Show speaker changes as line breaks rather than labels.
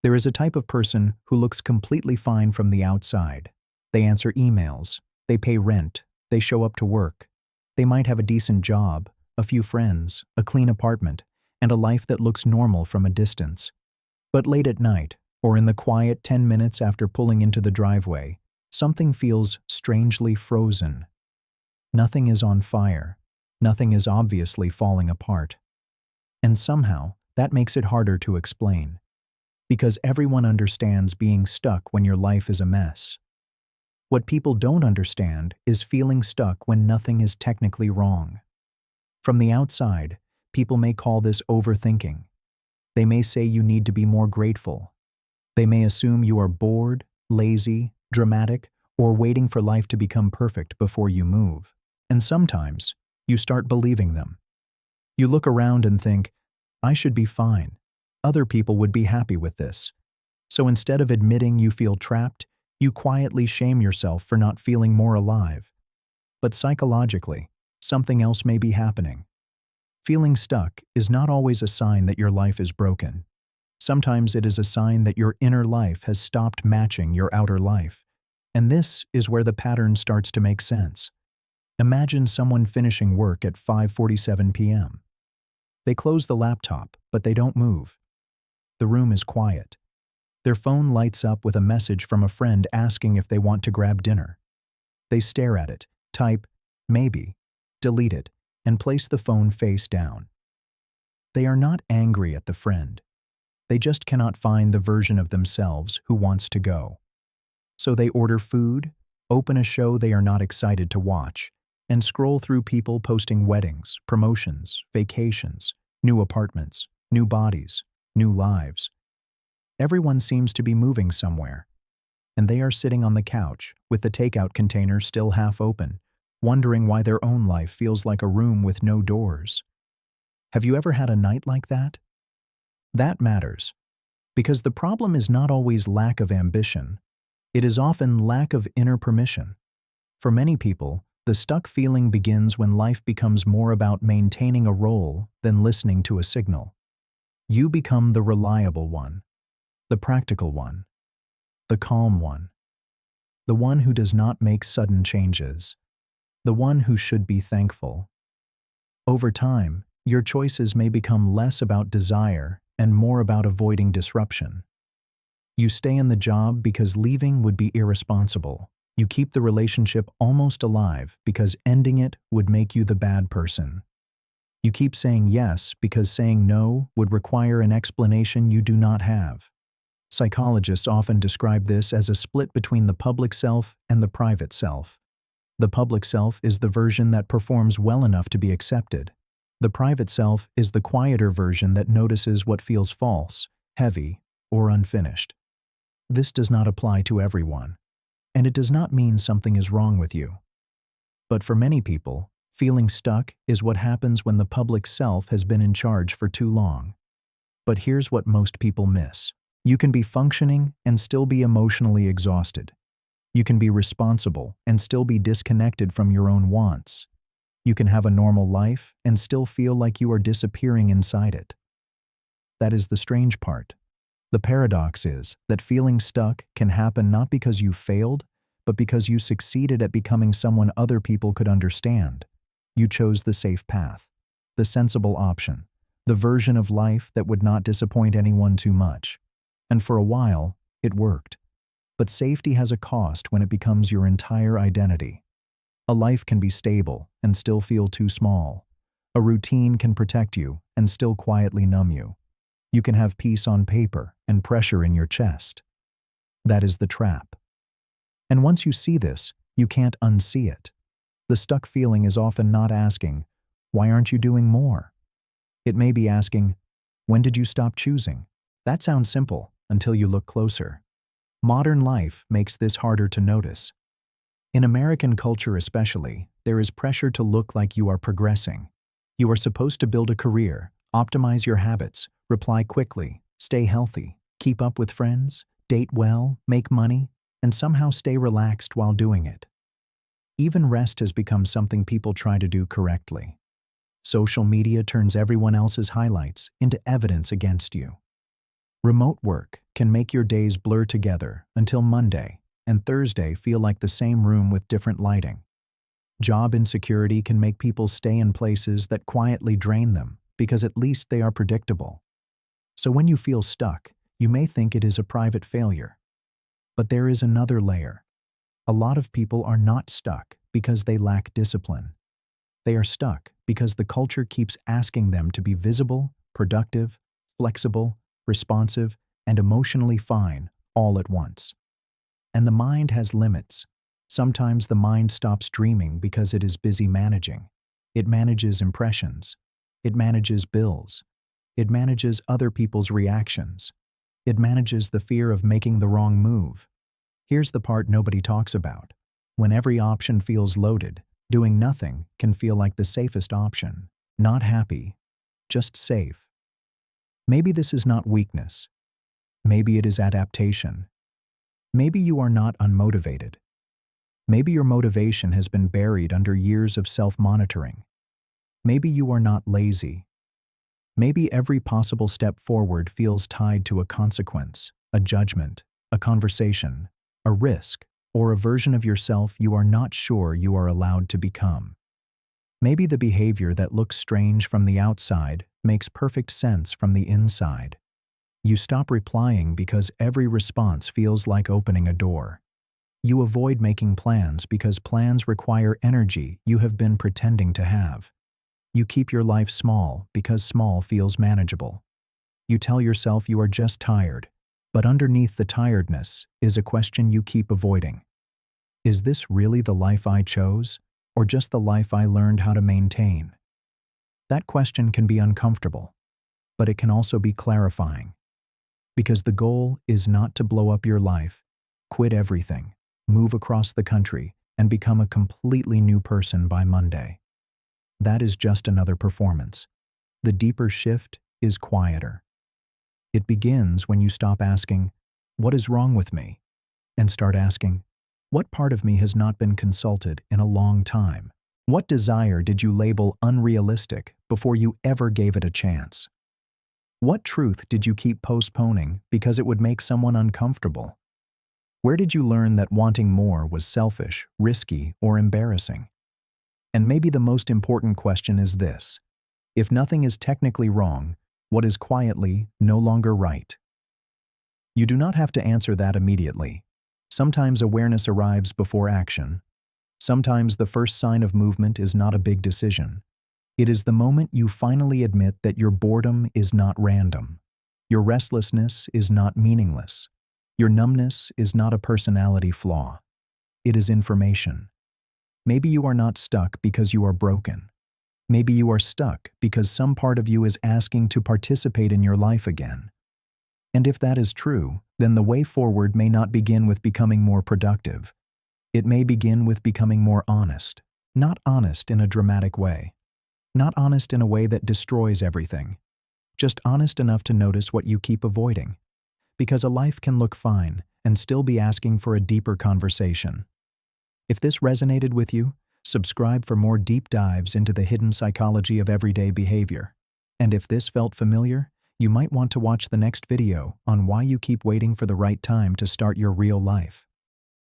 There is a type of person who looks completely fine from the outside. They answer emails, they pay rent, they show up to work. They might have a decent job, a few friends, a clean apartment, and a life that looks normal from a distance. But late at night, or in the quiet 10 minutes after pulling into the driveway, something feels strangely frozen. Nothing is on fire. Nothing is obviously falling apart. And somehow, that makes it harder to explain. Because everyone understands being stuck when your life is a mess. What people don't understand is feeling stuck when nothing is technically wrong. From the outside, people may call this overthinking. They may say you need to be more grateful. They may assume you are bored, lazy, dramatic, or waiting for life to become perfect before you move. And sometimes, you start believing them. You look around and think, I should be fine. Other people would be happy with this. So instead of admitting you feel trapped, you quietly shame yourself for not feeling more alive. But psychologically, something else may be happening. Feeling stuck is not always a sign that your life is broken. Sometimes it is a sign that your inner life has stopped matching your outer life. And this is where the pattern starts to make sense. Imagine someone finishing work at 5:47 p.m. They close the laptop, but they don't move. The room is quiet. Their phone lights up with a message from a friend asking if they want to grab dinner. They stare at it, type, maybe, delete it, and place the phone face down. They are not angry at the friend. They just cannot find the version of themselves who wants to go. So they order food, open a show they are not excited to watch, and scroll through people posting weddings, promotions, vacations, new apartments, new bodies, new lives. Everyone seems to be moving somewhere, and they are sitting on the couch with the takeout container still half open, wondering why their own life feels like a room with no doors. Have you ever had a night like that? That matters, because the problem is not always lack of ambition. It is often lack of inner permission. For many people, the stuck feeling begins when life becomes more about maintaining a role than listening to a signal. You become the reliable one, the practical one, the calm one, the one who does not make sudden changes, the one who should be thankful. Over time, your choices may become less about desire and more about avoiding disruption. You stay in the job because leaving would be irresponsible. You keep the relationship almost alive because ending it would make you the bad person. You keep saying yes because saying no would require an explanation you do not have. Psychologists often describe this as a split between the public self and the private self. The public self is the version that performs well enough to be accepted. The private self is the quieter version that notices what feels false, heavy, or unfinished. This does not apply to everyone. And it does not mean something is wrong with you. But for many people, feeling stuck is what happens when the public self has been in charge for too long. But here's what most people miss. You can be functioning and still be emotionally exhausted. You can be responsible and still be disconnected from your own wants. You can have a normal life and still feel like you are disappearing inside it. That is the strange part. The paradox is that feeling stuck can happen not because you failed, but because you succeeded at becoming someone other people could understand. You chose the safe path, the sensible option, the version of life that would not disappoint anyone too much. And for a while, it worked. But safety has a cost when it becomes your entire identity. A life can be stable and still feel too small. A routine can protect you and still quietly numb you. You can have peace on paper and pressure in your chest. That is the trap. And once you see this, you can't unsee it. The stuck feeling is often not asking, why aren't you doing more? It may be asking, when did you stop choosing? That sounds simple until you look closer. Modern life makes this harder to notice. In American culture especially, there is pressure to look like you are progressing. You are supposed to build a career, optimize your habits, reply quickly, stay healthy, keep up with friends, date well, make money, and somehow stay relaxed while doing it. Even rest has become something people try to do correctly. Social media turns everyone else's highlights into evidence against you. Remote work can make your days blur together until Monday and Thursday feel like the same room with different lighting. Job insecurity can make people stay in places that quietly drain them because at least they are predictable. So when you feel stuck, you may think it is a private failure. But there is another layer. A lot of people are not stuck because they lack discipline. They are stuck because the culture keeps asking them to be visible, productive, flexible, responsive, and emotionally fine all at once. And the mind has limits. Sometimes the mind stops dreaming because it is busy managing. It manages impressions. It manages bills. It manages other people's reactions. It manages the fear of making the wrong move. Here's the part nobody talks about. When every option feels loaded, doing nothing can feel like the safest option. Not happy, just safe. Maybe this is not weakness. Maybe it is adaptation. Maybe you are not unmotivated. Maybe your motivation has been buried under years of self-monitoring. Maybe you are not lazy. Maybe every possible step forward feels tied to a consequence, a judgment, a conversation, a risk, or a version of yourself you are not sure you are allowed to become. Maybe the behavior that looks strange from the outside makes perfect sense from the inside. You stop replying because every response feels like opening a door. You avoid making plans because plans require energy you have been pretending to have. You keep your life small because small feels manageable. You tell yourself you are just tired, but underneath the tiredness is a question you keep avoiding. Is this really the life I chose, or just the life I learned how to maintain? That question can be uncomfortable, but it can also be clarifying. Because the goal is not to blow up your life, quit everything, move across the country, and become a completely new person by Monday. That is just another performance. The deeper shift is quieter. It begins when you stop asking, "What is wrong with me?" and start asking, "What part of me has not been consulted in a long time? What desire did you label unrealistic before you ever gave it a chance? What truth did you keep postponing because it would make someone uncomfortable? Where did you learn that wanting more was selfish, risky, or embarrassing?" And maybe the most important question is this: if nothing is technically wrong, what is quietly no longer right? You do not have to answer that immediately. Sometimes awareness arrives before action. Sometimes the first sign of movement is not a big decision. It is the moment you finally admit that your boredom is not random. Your restlessness is not meaningless. Your numbness is not a personality flaw. It is information. Maybe you are not stuck because you are broken. Maybe you are stuck because some part of you is asking to participate in your life again. And if that is true, then the way forward may not begin with becoming more productive. It may begin with becoming more honest. Not honest in a dramatic way. Not honest in a way that destroys everything. Just honest enough to notice what you keep avoiding. Because a life can look fine and still be asking for a deeper conversation. If this resonated with you, subscribe for more deep dives into the hidden psychology of everyday behavior. And if this felt familiar, you might want to watch the next video on why you keep waiting for the right time to start your real life.